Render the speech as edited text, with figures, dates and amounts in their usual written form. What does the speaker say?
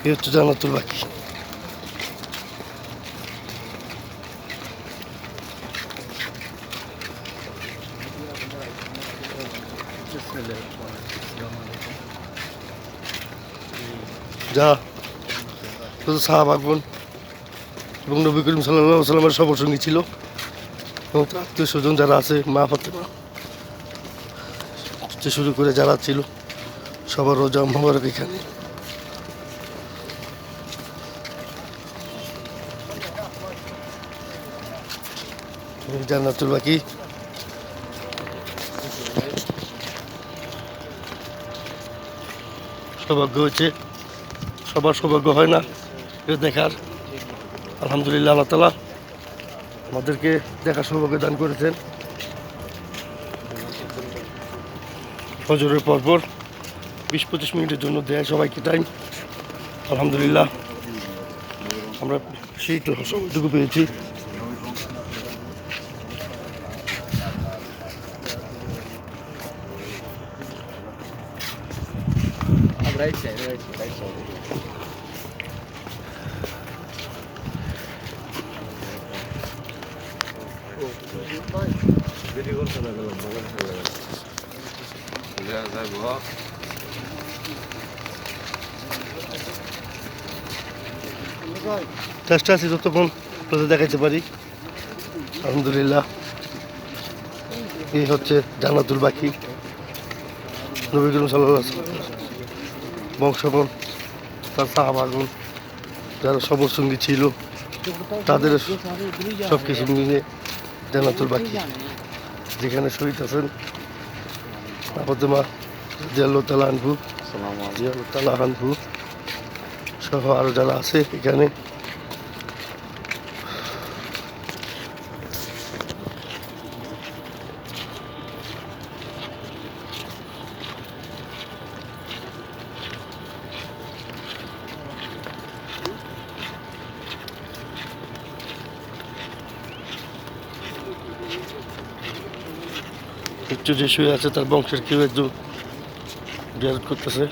এই হচ্ছে জান্নাতুল বাকি। যা সাহাবাগণ এবং নবী করিম সাল্লাল্লাহু আলাইহি ওয়াসাল্লামের সফর সঙ্গী ছিল এবং আত্মীয় স্বজন যারা আছে, মা ফাতেমা থেকে শুরু করে যারা ছিল সবার রোজা মোবারক এখানে। জান্নাতুল বাকি সৌভাগ্য হয়েছে, সবার সৌভাগ্য হয় না এটা দেখার। আলহামদুলিল্লাহ, আল্লাহ তাআলা আমাদেরকে দেখার সৌভাগ্য দান করেছেন। ফজরের পরপর 20-25 মিনিটের জন্য দেয় সবাইকে টাইম। আলহামদুলিল্লাহ আমরা সেই তো সময়টুকু পেয়েছি। চেষ্টা আছি যতক্ষণ দেখাইতে পারি। আলহামদুলিল্লাহ এই হচ্ছে জান্নাতুল বাকি, নবী করিম সাল্লাল্লাহু আলাইহি ওয়াসাল্লাম বংশগণ, তার সাহাবাগণ যারা সফর সঙ্গী ছিল তাদের সব কিছু মিলে জান্নাতুল বাকি, যেখানে শহীদ আছেন ফাতেমা রাদিয়াল্লাহু তাআলা আনহু সহ আরও যারা আছে এখানে। একটু যে শুয়ে আছে তার বংশের কেউ একজন জিয়ারত করতেছে।